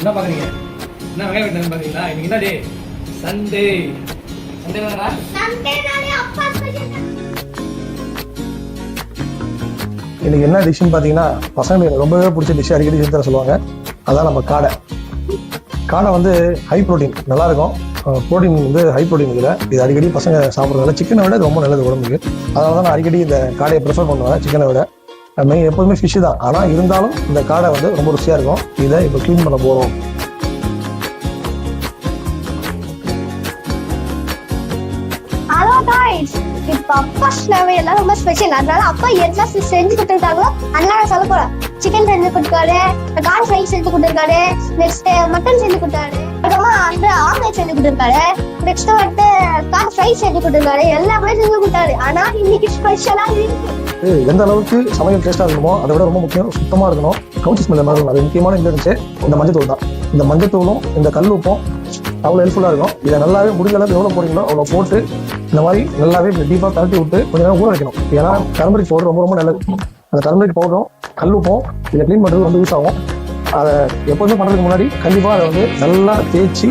என்ன பாக்குறீங்க? என்ன வெங்காயம் வெட்டணும் பாக்குறீங்களா? இன்னைக்கு என்ன டே? சண்டே. சண்டே தானடா? சண்டேனாலே அப்பா ஸ்பெஷல். இன்னைக்கு என்ன டிஷ்னு பார்த்தீங்கன்னா பசங்களுக்கு ரொம்பவே பிடிச்ச டிஷ் அடிக்கடி செஞ்சு தர சொல்லுவாங்க. அதான் நம்ம காடை. காடை வந்து ஹை ப்ரோட்டீன், நல்லா இருக்கும். ப்ரோட்டீன் வந்து ஹை ப்ரோட்டீன் இதில். இது அடிக்கடி பசங்க சாப்பிட்றதுனால சிக்கனை விட இது ரொம்ப நல்லது உடம்புக்கு. அதனால தான் நான் அடிக்கடி இந்த காடையை ப்ரிஃபர் பண்ணுவேன் சிக்கனை விட. மெயின் எப்போதுமே ஃபிஷ்ஷு தான், ஆனால் இருந்தாலும் இந்த காடை வந்து ரொம்ப ருசியாக இருக்கும். இதை இப்போ க்ளீன் பண்ண போகிறோம். ஹலோ गाइस, இப்போ அப்பா ஸ்நாவே எல்லாம் ரொம்ப ஸ்பெஷல். அதனால அப்பா என்ன செஞ்சு கொடுத்துருக்காங்களோ அதெல்லாம் சொல்ல போறேன். சிக்கன் செஞ்சு கொடுத்தாரு, கார்ன் ஃப்ரை செஞ்சு கொடுத்துருக்காரு, நெக்ஸ்ட் மட்டன் செஞ்சு கொடுத்தாரு, அப்புறமா அந்த ஆம்லேட் செஞ்சு கொடுத்துருக்காரு, நெக்ஸ்ட் வந்து கார்ன் ஃப்ரை செஞ்சு கொடுத்துருக்காரு. எல்லாமே செஞ்சு கொடுத்தாரு. ஆனா இன்னைக்கு ஸ்பெஷலா இருக்கு. எந்த அளவுக்கு சமையல் டேஸ்ட்டாக இருக்கணுமோ அதை விட ரொம்ப முக்கியம் சுத்தமாக இருக்கணும். கவுச்சி ஸ்மெல் மாதிரி இருக்கும். அது முக்கியமான இன்கிரீடியன்ஸ் இந்த மஞ்சத்தூள் தான். இந்த மஞ்சத்தூளும் இந்த கல் உப்பும் அவ்வளோ ஹெல்ப்ஃபுல்லாக இருக்கும். இதை நல்லாவே முடிஞ்ச அளவுக்கு எவ்வளோ போடுறீங்களோ அவ்வளோ போட்டு இந்த மாதிரி நல்லாவே டீப்பாக கலட்டி விட்டு கொஞ்சம் நேரம் ஊற வைக்கணும். ஏன்னா டர்மரிக் பவுடர் ரொம்ப ரொம்ப நல்லது. அந்த டர்மரிக் பவுடரும் கல் உப்பும் இதை க்ளீன் பண்ணுறது ரொம்ப யூஸ் ஆகும். அதை எப்போதுமே பண்ணுறதுக்கு முன்னாடி கண்டிப்பாக அதை வந்து நல்லா தேய்ச்சி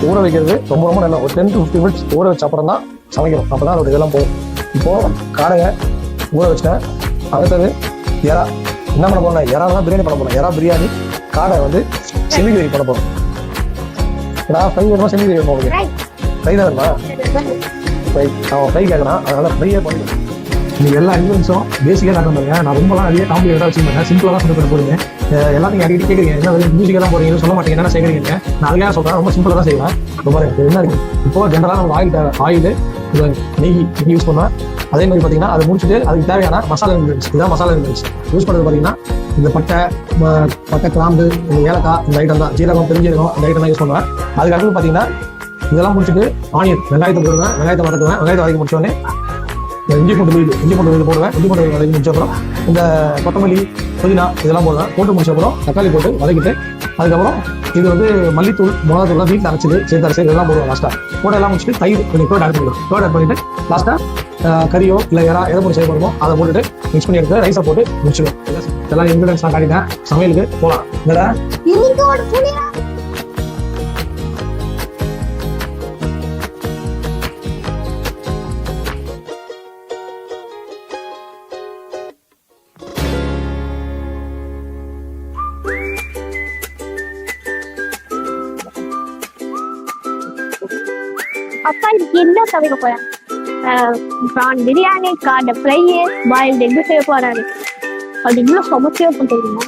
ஊற வைக்கிறது ரொம்ப ரொம்ப நல்லா. ஒரு 10 to 15 minutes ஊற வச்ச அப்புறம் தான் சமைக்கணும். அப்போ தான் அதோட இதெல்லாம் போகும். இப்போது காடையை ஊற வச்சிட்டேன். அடுத்தது எறா என்ன பண்ண போறேன்? எறா தான் பிரியாணி பண்ண போறேன். எறா பிரியாணி. காடை வந்து செமி கிரேவி பண்ண போறோம். நான் ஃப்ரை வேணுமா செமி கிரேவி போகுது? ஃப்ரை தான் வேணுமா? ஃப்ரை. அவன் ஃப்ரை கேட்கறான், அதனால ஃப்ரையே பண்ணுறேன். நீங்கள் எல்லா இன்ஃபுளுன்ஸும் பேசிக்காக காட்ட பாருங்க. நான் ரொம்பலாம் நிறைய காம்ப்ளிகேட்டாக வச்சுருந்தேன். சிம்பிளாக தான் சொல்லி போடுங்க. எல்லாத்தையும் அடிக்கடி கேட்குறீங்க, என்ன மியூசிக்காக தான் போறீங்க, சொல்ல மாட்டீங்க, என்ன செய்கிறீங்க. நான் அதுக்காக சொல்கிறேன், ரொம்ப சிம்பிளாக தான் செய்வேன். ரொம்ப என்ன இருக்குது இப்போ ஜென்ரலாக நம்ம ஆயில் தேவை. ஆயில் நெய் யூஸ் பண்ணுவேன். அதே மாதிரி பார்த்தீங்கன்னா அதை முடிச்சுட்டு அதுக்கு தேவையான மசாலா இன்கிரீடியன்ஸ். இதான் மசாலா இன்கிரீடியன்ஸ் யூஸ் பண்ணுறது. பார்த்தீங்கன்னா இந்த பட்டை கிராம்பு, இந்த ஏலக்காய், இந்த ஐட்டம் தான். ஜீரகம், பெருஞ்சீரகம், இந்த ஐட்டம் தான் யூஸ் பண்ணுவேன். அதுக்கு அடுத்து பார்த்தீங்கன்னா இதெல்லாம் முடிச்சுட்டு ஆனியன், வெங்காயத்தை போடுவேன். வெங்காயத்தை வதக்குவேன். வெங்காயத்தை வதக்கி முடிச்சோடனே இஞ்சி பூண்டு விழுது போடுவேன். இஞ்சி பூண்டு வதக்கி முடிச்ச அப்புறம் இந்த கொத்தமல்லி, புதினா இதெல்லாம் போடுவேன். போட்டு முடிச்ச அப்புறம் தக்காளி போட்டு வதக்கிட்டு அதுக்கப்புறம் இது வந்து மல்லித்தூள், மிளகாத்தூள்லாம் வீட்டில் அரைச்சிது சேர்த்து இதெல்லாம் போடுவேன். லாஸ்ட்டாக போட்டு எல்லாம் முடிச்சுட்டு தயிர் கொஞ்சம் கேர்ட் ஆட் பண்ணிடுவோம். கேர்ட் ஆட் பண்ணிட்டு லாஸ்ட்டாக கறியோ இல்லை எதை போட்டு செய்ய போடுமோ அதை போட்டுட்டு மிக்ஸ் பண்ணி எடுத்து ரைஸை போட்டு முடிச்சுடுவேன். இதெல்லாம் இன்கிரீடியன்ஸ் நான் காட்டிட்டேன். சமையலுக்கு போகலாம். இல்லைடா அப்பா இதுக்கு என்ன சமைக்க போறேன்? ப்ரான் பிரியாணி, காடை ஃப்ரை, பாயில்டு எக் செய்ய போறாரு. அது இன்னும் சமைச்சே பண்ணுறீங்க.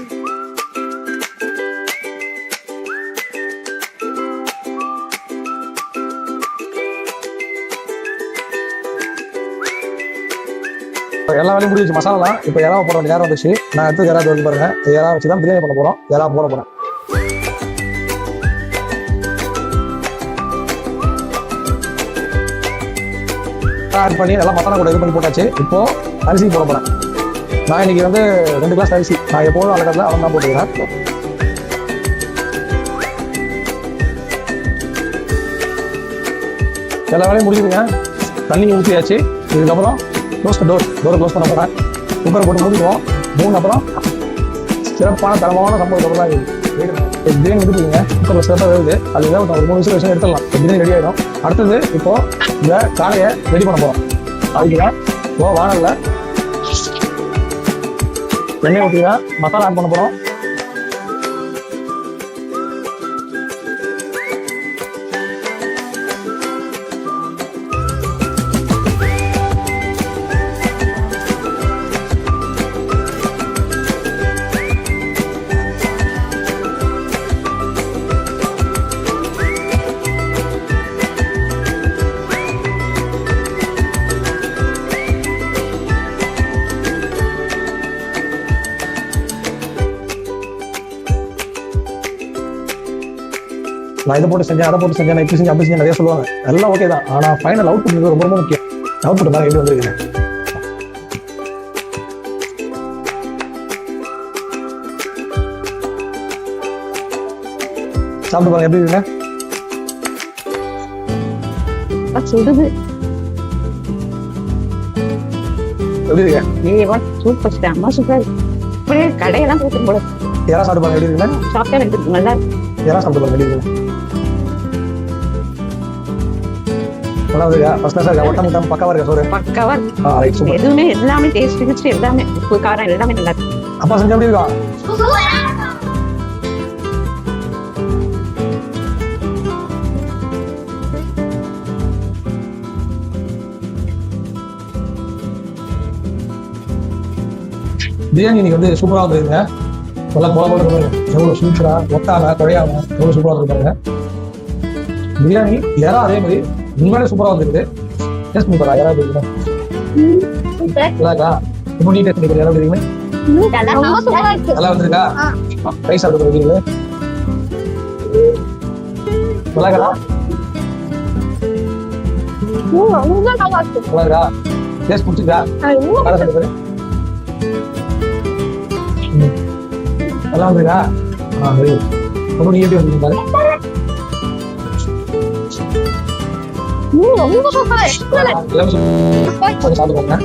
எல்லா வேலையும் முடிஞ்சிச்சு. மசாலாலாம் இப்போ எறாவை போட வேண்டிய நேரம் வந்துச்சு. நான் எடுத்து எறா வந்து பாருங்க. எறா வச்சு தான் பிரியாணி பண்ண போகிறோம். எறா போட போகிறேன். ஆட் பண்ணி எல்லாம் மசாலா கூட இது பண்ணி போட்டாச்சு. இப்போ அரிசி போட போகிறேன். நான் இன்னைக்கு வந்து 2 கிளாஸ் அரிசி. நான் எப்போதும் அளக்கத்தில் அவன் தான் போட்டுக்கிறேன். எல்லா வேலையும் முடிஞ்சுதுங்க. தண்ணி ஊற்றியாச்சு. இதுக்கப்புறம் டோரை க்ளோஸ் பண்ண போகிறேன். குக்கரை போட்டு மூடிடுவோம். அப்புறம் சிறப்பான தரமான சம்பவம் தான் இருக்குது. பிரியாணி எடுத்துக்கோங்க. குக்கரில் சிறப்பாக வேகுது. அது ஒரு 3 நிமிஷம் வச்சு எடுத்துடலாம். பிரியாணி ரெடி ஆகிடும். அடுத்தது இப்போ இந்த காடையை ரெடி பண்ண போகிறோம். அதுக்குதான் இப்போ வானல்ல எண்ணெய் ஊற்றிதான் மசாலா ஆட் பண்ண போகிறோம். நான் இதை போட்டு செஞ்சேன், அதை போட்டு செஞ்சேன், இப்படி செஞ்சேன், அப்படி செஞ்சேன் நிறைய சொல்லுவாங்க. எல்லாம் ஓகே தான். ஆனால் ஃபைனல் அவுட்புட் ரொம்ப ரொம்ப முக்கியம். அவுட்புட் மாதிரி எப்படி வந்துருக்குங்க சாப்பிட்டு பாருங்க. எப்படி இருக்குங்க? சுடுது. எப்படி இருக்கு? சூப்பர். அம்மா சூப்பர். இப்படியே கடையெல்லாம் போட்டு போல. யாரா சாப்பிட்டு பாருங்க எப்படி இருக்குங்க. சாப்பிட்டா எனக்கு நல்லா யாரா சாப்பிட்டு பாருங்க எப்படி இருக்குங்க. நல்லா இருக்கா? ஃபர்ஸ்ட் கிளாஸா இருக்கா? ஒட்டம் முட்டம் பக்காவா இருக்கா சோறு? பக்காவா இருக்கு. Right super. எதுவுமே எல்லாமே டேஸ்ட் எல்லாமே உப்பு காரம் எல்லாமே நல்லா இருக்கு. அப்பா செஞ்சா எப்படி இருக்கா? பிரியாணி இன்னைக்கு வந்து சூப்பரா வந்துருங்க. நல்லா குழம்பு எவ்வளவு சூப்பரா ஒட்டாம குறையாம எவ்வளவு சூப்பரா வந்துருக்காங்க. பிரியாணி யாரா அதே மாதிரி உண்மையிலே சூப்பரா வந்துருக்குது. டேஸ்ட் பண்ணி பாருங்க. யாராவது இருக்குங்க நல்லா இருக்கா? இப்போ நீ டேஸ்ட் பண்ணி பாருங்க. யாராவது இருக்குங்க ரொம்ப சூப்பரா இருக்கு. நல்லா வந்திருக்கா? ரைஸ் சாப்பிட்டு இருக்கீங்களா? நல்லா இருக்கா? ரொம்ப நல்லா இருக்கு. நல்லா இருக்கா? டேஸ்ட் பிடிச்சிருக்கா? நல்லா சாப்பிட்டு பாரு. நல்லா வந்திருக்கா? Very good. ரொம்ப நீ எப்படி வந்திருக்கீங்க பாரு. ரொம்ப சூப்பரா இருக்கு. எல்லாமே கொஞ்சம் சாப்பிட்டு போங்க.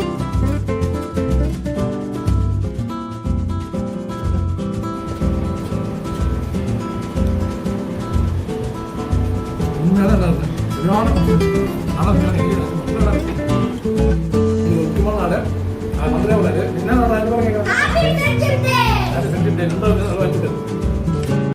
உண்மையாக தான் நல்லா இருக்கு. சரியான compliment. நல்லா பிரியாணி.